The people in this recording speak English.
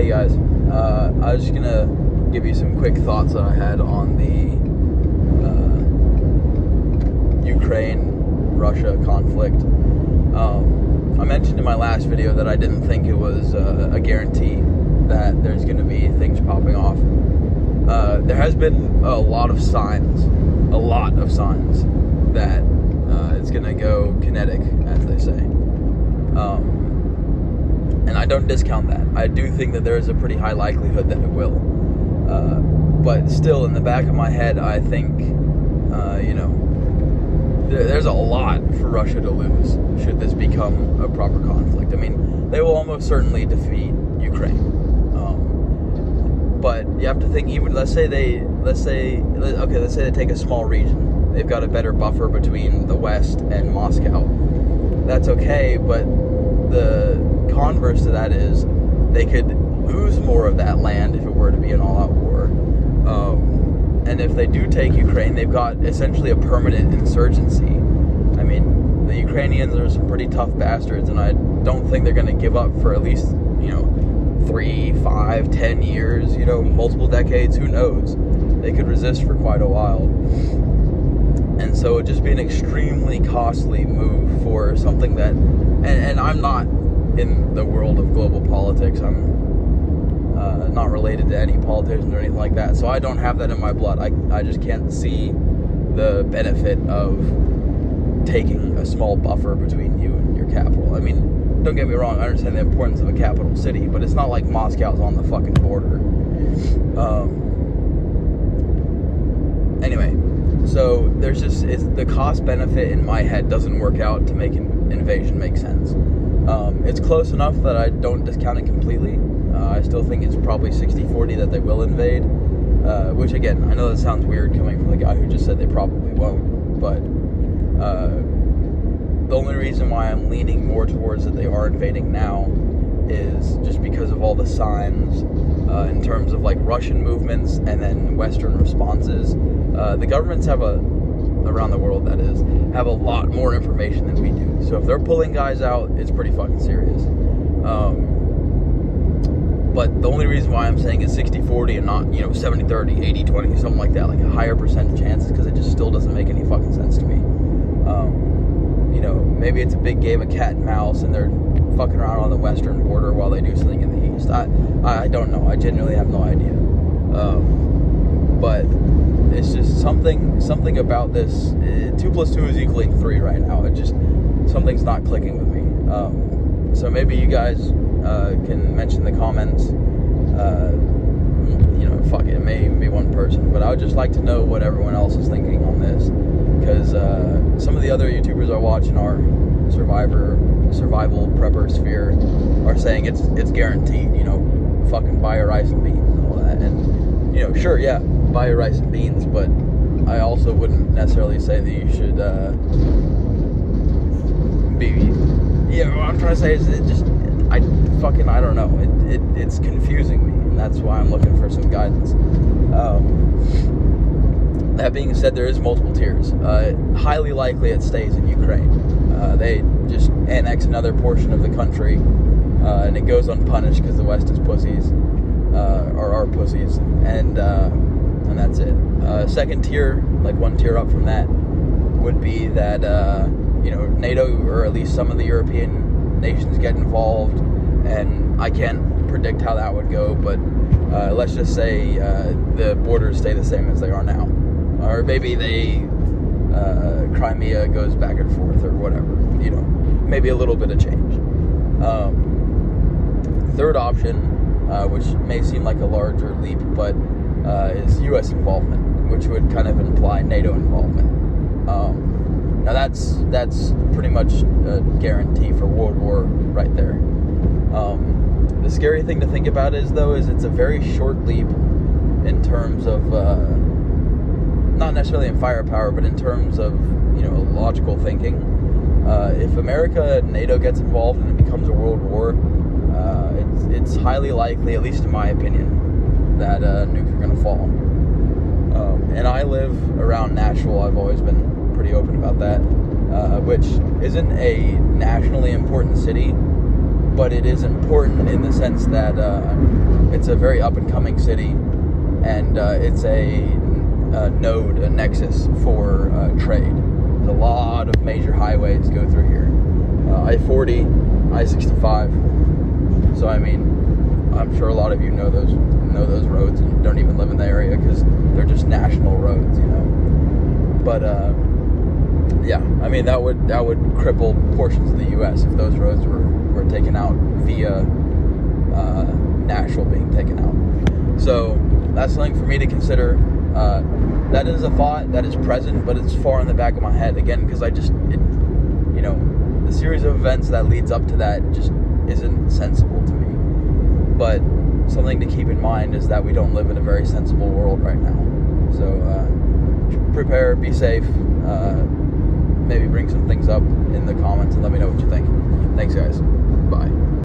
Hey guys, I was just gonna give you some quick thoughts that I had on the Ukraine-Russia conflict. I mentioned in my last video that I didn't think it was a guarantee that there's gonna be things popping off. There has been a lot of signs that it's gonna go kinetic, as they say. And I don't discount that. I do think that there is a pretty high likelihood that it will. But still, in the back of my head, I think, there's a lot for Russia to lose should this become a proper conflict. I mean, they will almost certainly defeat Ukraine. But you have to think, even let's say they take a small region. They've got a better buffer between the West and Moscow. That's okay, but the converse to that is they could lose more of that land if it were to be an all-out war. And if they do take Ukraine, they've got essentially a permanent insurgency. I mean, the Ukrainians are some pretty tough bastards, and I don't think they're going to give up for at least, 3, 5, 10 years, multiple decades, who knows? They could resist for quite a while. And so it'd just be an extremely costly move for something that, and I'm not in the world of global politics. I'm not related to any politicians or anything like that, so I don't have that in my blood. I just can't see the benefit of taking a small buffer between you and your capital. I mean, don't get me wrong, I understand the importance of a capital city, but it's not like Moscow's on the fucking border. Anyway, so there's just, the cost benefit in my head doesn't work out to make an invasion make sense. It's close enough that I don't discount it completely. I still think it's probably 60-40 that they will invade, which again, I know that sounds weird coming from the guy who just said they probably won't, but the only reason why I'm leaning more towards that they are invading now is just because of all the signs in terms of like Russian movements and then Western responses. The governments around the world, that is, have a lot more information than we do. So if they're pulling guys out, it's pretty fucking serious. But the only reason why I'm saying it's 60-40 and not, 70-30, 80-20, something like that, like a higher percentage chance, is because it just still doesn't make any fucking sense to me. Maybe it's a big game of cat and mouse and they're fucking around on the western border while they do something in the east. I don't know. I genuinely have no idea. But it's just something about this. 2 + 2 is equaling 3 right now. It just, something's not clicking with me. So maybe you guys can mention in the comments. Fuck it, maybe one person, but I would just like to know what everyone else is thinking on this, because some of the other YouTubers I watch in our survival prepper sphere are saying it's guaranteed. Fucking buy your rice and beans and all that, and sure, yeah, buy your rice and beans, but I also wouldn't necessarily say that you should what I'm trying to say is I don't know. It's confusing me, and that's why I'm looking for some guidance. That being said, there is multiple tiers. Highly likely it stays in Ukraine. They just annex another portion of the country, and it goes unpunished because the West is pussies, or are pussies, and that's it. Second tier, like one tier up from that, would be that NATO, or at least some of the European nations, get involved, and I can't predict how that would go, but let's just say the borders stay the same as they are now, or maybe Crimea goes back and forth, or whatever, maybe a little bit of change. Third option, which may seem like a larger leap, but is U.S. involvement, which would kind of imply NATO involvement. Now that's pretty much a guarantee for World War right there. The scary thing to think about is it's a very short leap in terms of, not necessarily in firepower, but in terms of, logical thinking. If America and NATO gets involved and it becomes a world war, it's highly likely, at least in my opinion, that nukes are going to fall. And I live around Nashville. I've always been pretty open about that, which isn't a nationally important city, but it is important in the sense that it's a very up-and-coming city, and it's a node, a nexus for trade. There's a lot of major highways go through here. I-40, I-65. So I mean, I'm sure a lot of you know those roads and don't even live in the area because they're just national roads, you know. But yeah, I mean that would cripple portions of the U.S. if those roads were taken out via Nashville being taken out. So that's something for me to consider. That is a thought that is present, but it's far in the back of my head again because you know, the series of events that leads up to that just isn't sensible to me. But something to keep in mind is that we don't live in a very sensible world right now. So prepare, be safe. Maybe bring some things up in the comments and let me know what you think. Thanks, guys. Bye.